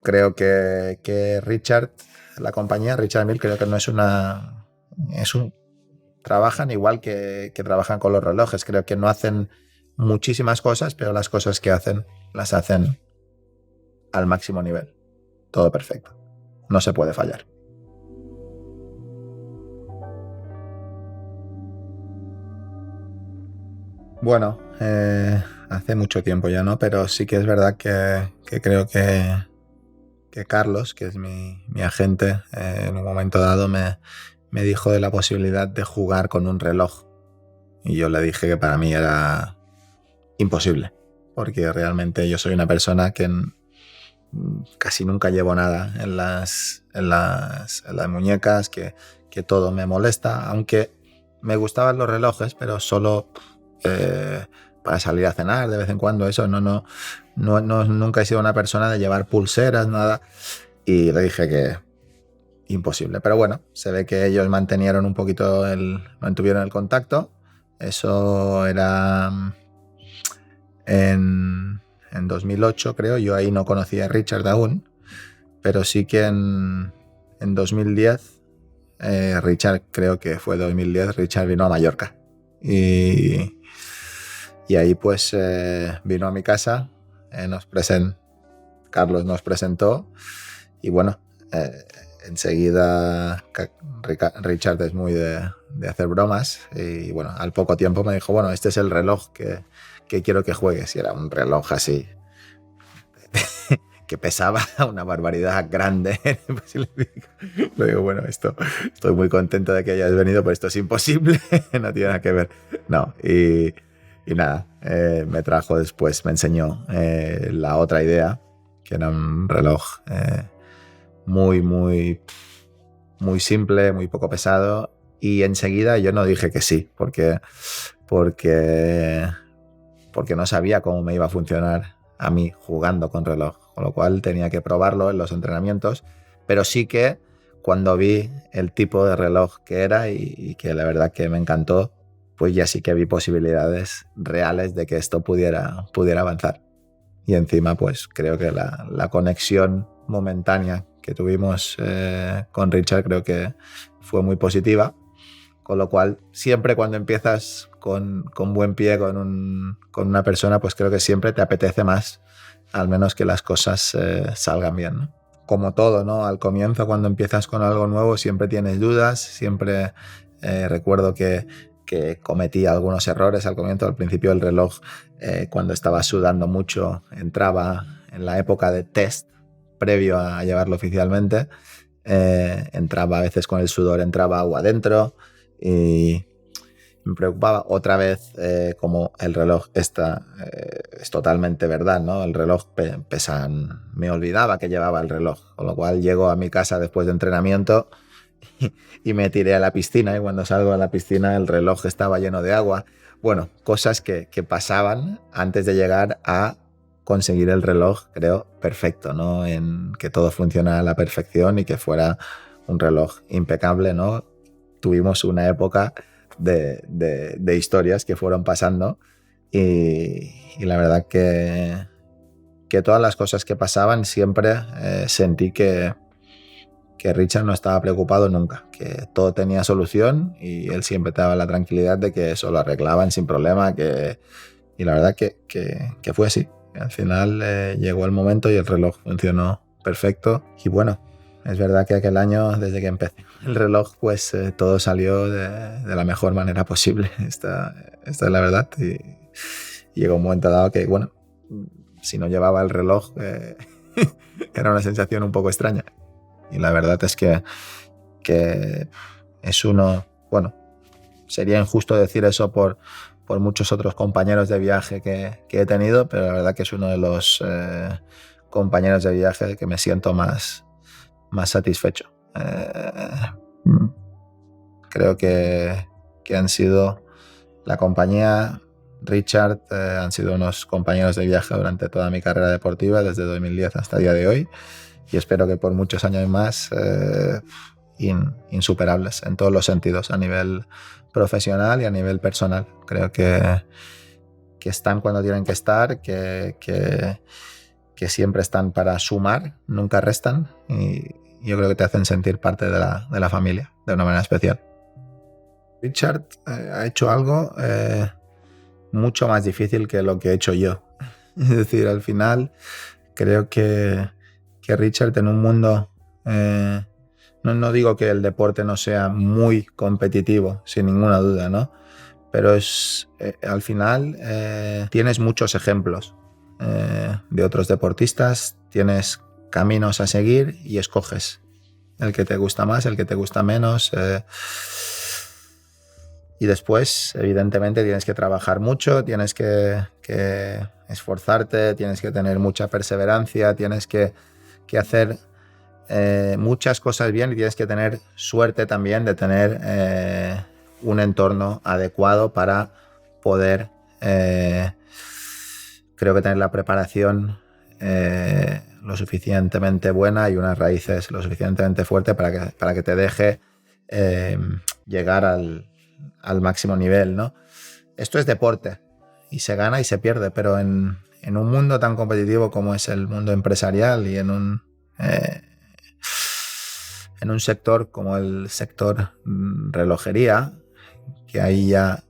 Creo que Richard, la compañía, Richard Mille, creo que no es una... Es un, trabajan igual que trabajan con los relojes. Creo que no hacen muchísimas cosas, pero las cosas que hacen las hacen al máximo nivel. Todo perfecto. No se puede fallar. Bueno, hace mucho tiempo ya, ¿no? Pero sí que es verdad que creo que Carlos, que es mi agente, en un momento dado me dijo de la posibilidad de jugar con un reloj. Y yo le dije que para mí era imposible, porque realmente yo soy una persona que casi nunca llevo nada en las muñecas, que todo me molesta, aunque me gustaban los relojes, pero solo eh, para salir a cenar de vez en cuando. Eso nunca he sido una persona de llevar pulseras, nada, y le dije que imposible. Pero bueno, se ve que ellos mantuvieron el contacto. Eso era en 2008, creo. Yo ahí no conocía a Richard aún, pero sí que en 2010, Richard, creo que fue 2010, Richard vino a Mallorca. Y ahí pues vino a mi casa, Carlos nos presentó y bueno, enseguida Richard es muy de hacer bromas y bueno, al poco tiempo me dijo, bueno, este es el reloj que quiero que juegues. Y era un reloj así que pesaba una barbaridad grande. Pues le digo, bueno, estoy muy contento de que hayas venido, pero esto es imposible, no tiene nada que ver. No, y nada, me trajo después, me enseñó la otra idea, que era un reloj muy, muy, muy simple, muy poco pesado, y enseguida yo no dije que sí, porque, porque no sabía cómo me iba a funcionar a mí jugando con reloj, con lo cual tenía que probarlo en los entrenamientos, pero sí que cuando vi el tipo de reloj que era y que la verdad que me encantó, pues ya sí que vi posibilidades reales de que esto pudiera avanzar. Y encima pues creo que la conexión momentánea que tuvimos con Richard creo que fue muy positiva, con lo cual siempre cuando empiezas con buen pie con una persona, pues creo que siempre te apetece más, al menos que las cosas salgan bien, ¿no? Como todo, ¿no? Al comienzo, cuando empiezas con algo nuevo, siempre tienes dudas, siempre recuerdo que cometí algunos errores al comienzo. Al principio el reloj, cuando estaba sudando mucho, entraba en la época de test previo a llevarlo oficialmente, entraba a veces con el sudor, entraba agua adentro y me preocupaba otra vez, como el reloj es totalmente verdad, ¿no? El reloj pesa, me olvidaba que llevaba el reloj, con lo cual llego a mi casa después de entrenamiento y me tiré a la piscina, y cuando salgo a la piscina el reloj estaba lleno de agua. Bueno, cosas que pasaban antes de llegar a conseguir el reloj, creo, perfecto, ¿no? En que todo funciona a la perfección y que fuera un reloj impecable, ¿no? Tuvimos una época de historias que fueron pasando y la verdad que todas las cosas que pasaban siempre sentí que Richard no estaba preocupado nunca, que todo tenía solución y él siempre te daba la tranquilidad de que eso lo arreglaban sin problema, y la verdad que fue así. Al final llegó el momento y el reloj funcionó perfecto. Y bueno, es verdad que aquel año, desde que empecé el reloj, pues todo salió de la mejor manera posible. Esta es la verdad. Y llegó un momento dado que, bueno, si no llevaba el reloj, era una sensación un poco extraña. Y la verdad es que es uno, bueno, sería injusto decir eso por muchos otros compañeros de viaje que he tenido, pero la verdad que es uno de los compañeros de viaje que me siento más satisfecho. Creo que han sido la compañía, Richard, han sido unos compañeros de viaje durante toda mi carrera deportiva, desde 2010 hasta el día de hoy, y espero que por muchos años más, insuperables en todos los sentidos, a nivel profesional y a nivel personal. Creo que están cuando tienen que estar, que que siempre están para sumar, nunca restan, y yo creo que te hacen sentir parte de la familia de una manera especial. Richard ha hecho algo mucho más difícil que lo que he hecho yo. Es decir, al final creo que Richard, en un mundo, no digo que el deporte no sea muy competitivo, sin ninguna duda, ¿no? Pero al final tienes muchos ejemplos de otros deportistas, tienes caminos a seguir y escoges el que te gusta más, el que te gusta menos. Y después, evidentemente, tienes que trabajar mucho, tienes que esforzarte, tienes que tener mucha perseverancia, tienes que hacer muchas cosas bien, y tienes que tener suerte también de tener un entorno adecuado para poder, creo que tener la preparación lo suficientemente buena y unas raíces lo suficientemente fuertes para que te deje llegar al máximo nivel, ¿no? Esto es deporte y se gana y se pierde, pero en un mundo tan competitivo como es el mundo empresarial y en un sector como el sector relojería, que hay ya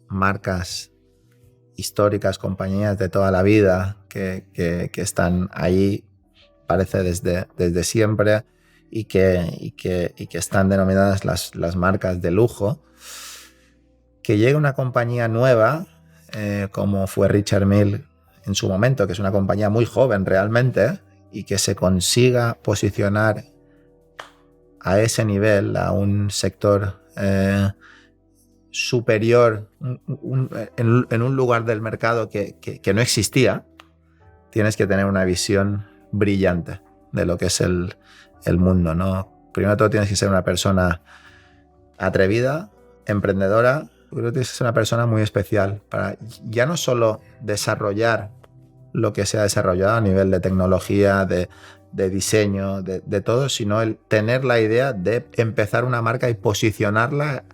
marcas históricas, compañías de toda la vida que están ahí, parece desde siempre, y que están denominadas las marcas de lujo. Que llegue una compañía nueva, como fue Richard Mille en su momento, que es una compañía muy joven realmente, y que se consiga posicionar a ese nivel, a un sector superior, en un lugar del mercado que no existía, tienes que tener una visión brillante de lo que es el mundo, ¿no? Primero de todo tienes que ser una persona atrevida, emprendedora. Yo creo que tienes que ser una persona muy especial para ya no solo desarrollar lo que se ha desarrollado a nivel de tecnología, de diseño, de todo, sino el tener la idea de empezar una marca y posicionarla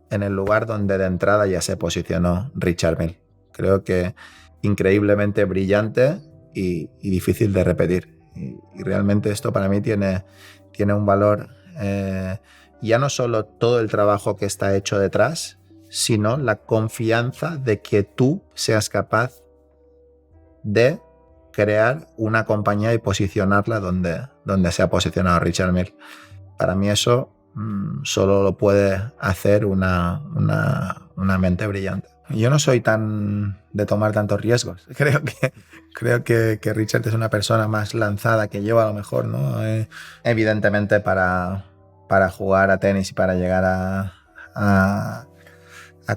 en el lugar donde de entrada ya se posicionó Richard Mille. Creo que increíblemente brillante y difícil de repetir. Y realmente esto para mí tiene un valor, ya no solo todo el trabajo que está hecho detrás, sino la confianza de que tú seas capaz de crear una compañía y posicionarla donde se ha posicionado Richard Mille. Para mí eso solo lo puede hacer una mente brillante. Yo no soy tan de tomar tantos riesgos. Creo que Richard es una persona más lanzada que yo, a lo mejor, ¿no? Evidentemente para jugar a tenis y para llegar a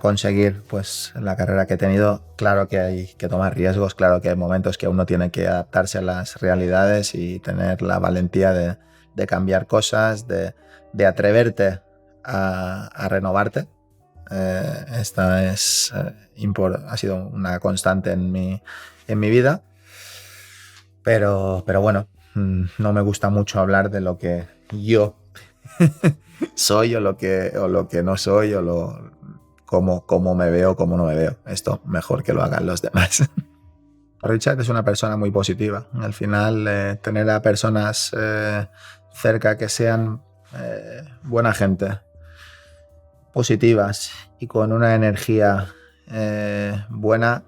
conseguir pues la carrera que he tenido, claro que hay que tomar riesgos, claro que hay momentos que uno tiene que adaptarse a las realidades y tener la valentía de cambiar cosas, de atreverte a renovarte. Esta ha sido una constante en mi vida, pero bueno, no me gusta mucho hablar de lo que yo soy o lo que no soy, o cómo me veo, cómo no me veo. Esto mejor que lo hagan los demás. Richard es una persona muy positiva. Al final, tener a personas cerca que sean buena gente, positivas y con una energía buena,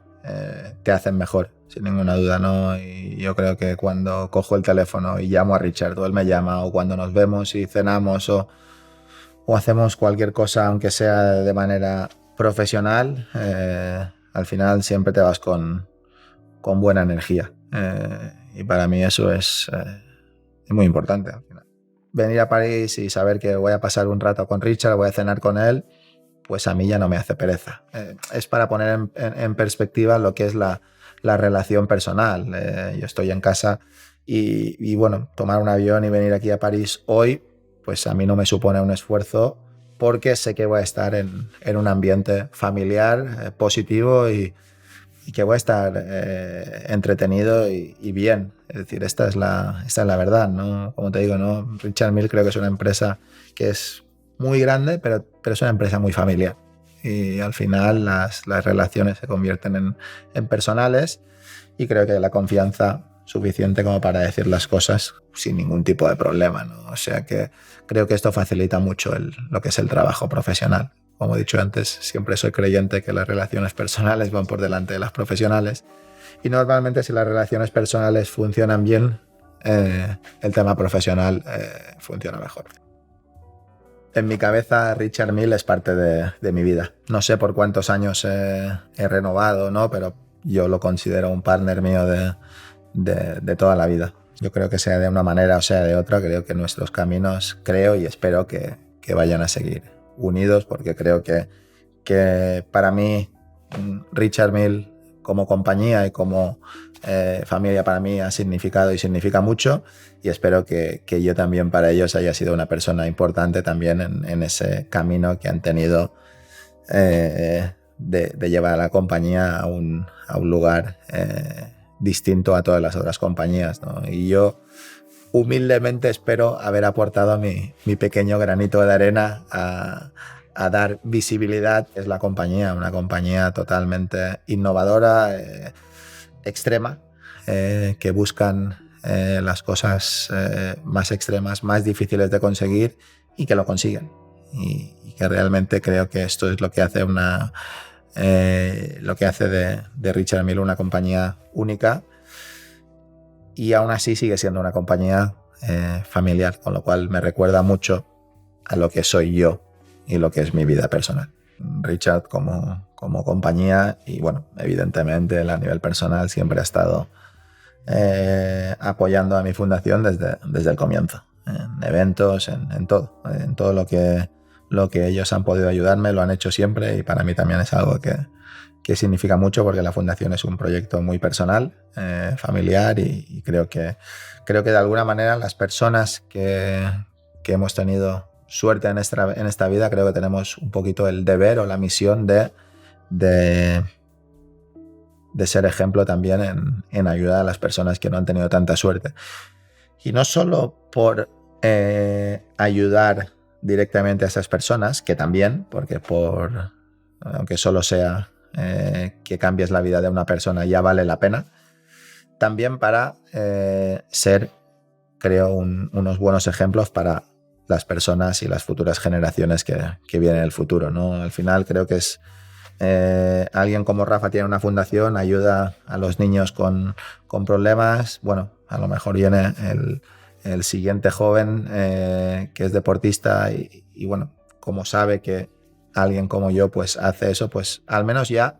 te hacen mejor, sin ninguna duda, ¿no? Y yo creo que cuando cojo el teléfono y llamo a Richard, o él me llama, o cuando nos vemos y cenamos, o hacemos cualquier cosa, aunque sea de manera profesional, al final siempre te vas con buena energía. Y para mí eso es muy importante al final. Venir a París y saber que voy a pasar un rato con Richard, voy a cenar con él, pues a mí ya no me hace pereza. Es para poner en perspectiva lo que es la relación personal. Yo estoy en casa y bueno, tomar un avión y venir aquí a París hoy, pues a mí no me supone un esfuerzo, porque sé que voy a estar en un ambiente familiar, positivo, y que voy a estar entretenido y bien. Es decir, esta es la verdad, ¿no? Como te digo, ¿no? Richard Mille creo que es una empresa que es muy grande, pero es una empresa muy familiar. Y al final las relaciones se convierten en personales, y creo que la confianza suficiente como para decir las cosas sin ningún tipo de problema, ¿no? O sea que creo que esto facilita mucho lo que es el trabajo profesional. Como he dicho antes, siempre soy creyente que las relaciones personales van por delante de las profesionales y normalmente si las relaciones personales funcionan bien, el tema profesional funciona mejor. En mi cabeza Richard Mille es parte de mi vida. No sé por cuántos años he renovado, ¿no? Pero yo lo considero un partner mío de toda la vida. Yo creo que sea de una manera o sea de otra, creo que nuestros caminos, creo y espero que vayan a seguir unidos, porque creo que para mí Richard Mille como compañía y como familia para mí ha significado y significa mucho, y espero que yo también para ellos haya sido una persona importante también en ese camino que han tenido de llevar a la compañía a un lugar distinto a todas las otras compañías, ¿no? Y yo humildemente espero haber aportado mi pequeño granito de arena a dar visibilidad. Es la compañía, una compañía totalmente innovadora, extrema, que buscan las cosas más extremas, más difíciles de conseguir y que lo consiguen. Y que realmente creo que esto es lo que hace de Richard Mille una compañía única, y aún así sigue siendo una compañía familiar, con lo cual me recuerda mucho a lo que soy yo y lo que es mi vida personal. Richard como compañía y bueno, evidentemente a nivel personal siempre ha estado apoyando a mi fundación desde el comienzo, en eventos, en todo lo que ellos han podido ayudarme, lo han hecho siempre, y para mí también es algo que significa mucho, porque la fundación es un proyecto muy personal, familiar, y creo que de alguna manera las personas que hemos tenido suerte en esta vida, creo que tenemos un poquito el deber o la misión de ser ejemplo también en ayudar a las personas que no han tenido tanta suerte. Y no solo por ayudar directamente a esas personas, que también, porque aunque solo sea que cambies la vida de una persona, ya vale la pena, también para ser, creo, unos buenos ejemplos para las personas y las futuras generaciones que vienen en el futuro, ¿no? Al final creo que es alguien como Rafa tiene una fundación, ayuda a los niños con problemas. Bueno, a lo mejor viene el siguiente joven que es deportista y bueno, como sabe que alguien como yo pues hace eso, pues al menos ya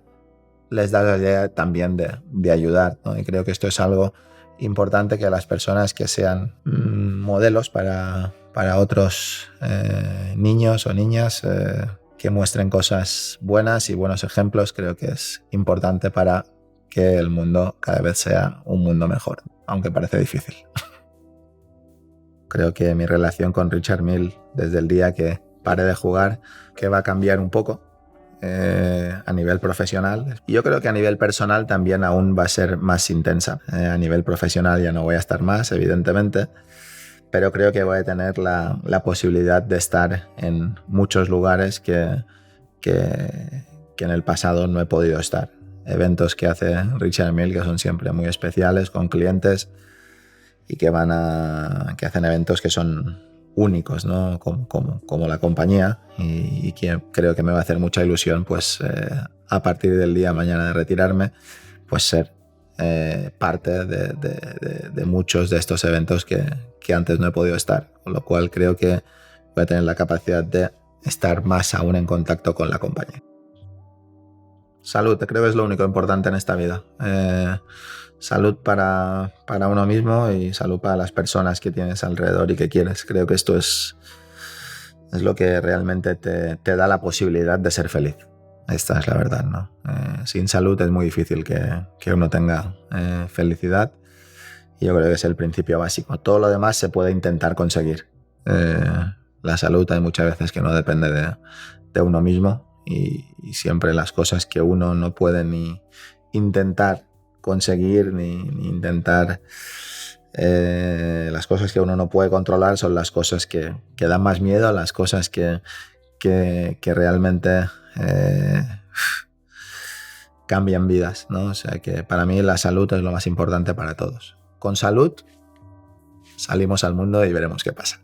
les da la idea también de ayudar, ¿no? Y creo que esto es algo importante, que las personas que sean modelos para otros niños o niñas que muestren cosas buenas y buenos ejemplos, creo que es importante para que el mundo cada vez sea un mundo mejor, aunque parece difícil. Creo que mi relación con Richard Mille, desde el día que pare de jugar, que va a cambiar un poco a nivel profesional. Y yo creo que a nivel personal también aún va a ser más intensa. A nivel profesional ya no voy a estar más, evidentemente, pero creo que voy a tener la posibilidad de estar en muchos lugares que en el pasado no he podido estar. Eventos que hace Richard Mille que son siempre muy especiales, con clientes, y que hacen eventos que son únicos, ¿no? Como la compañía, y que creo que me va a hacer mucha ilusión, pues a partir del día de mañana de retirarme, pues ser parte de muchos de estos eventos que antes no he podido estar, con lo cual creo que voy a tener la capacidad de estar más aún en contacto con la compañía. Salud, creo que es lo único importante en esta vida. Salud para uno mismo y salud para las personas que tienes alrededor y que quieres. Creo que esto es lo que realmente te da la posibilidad de ser feliz. Esta es la verdad, ¿no? Sin salud es muy difícil que uno tenga felicidad, y yo creo que es el principio básico. Todo lo demás se puede intentar conseguir. La salud hay muchas veces que no depende de uno mismo, y siempre las cosas que uno no puede ni intentar conseguir ni intentar, las cosas que uno no puede controlar son las cosas que dan más miedo, las cosas que realmente cambian vidas, ¿no? O sea que para mí la salud es lo más importante para todos. con salud, salimos al mundo y veremos qué pasa.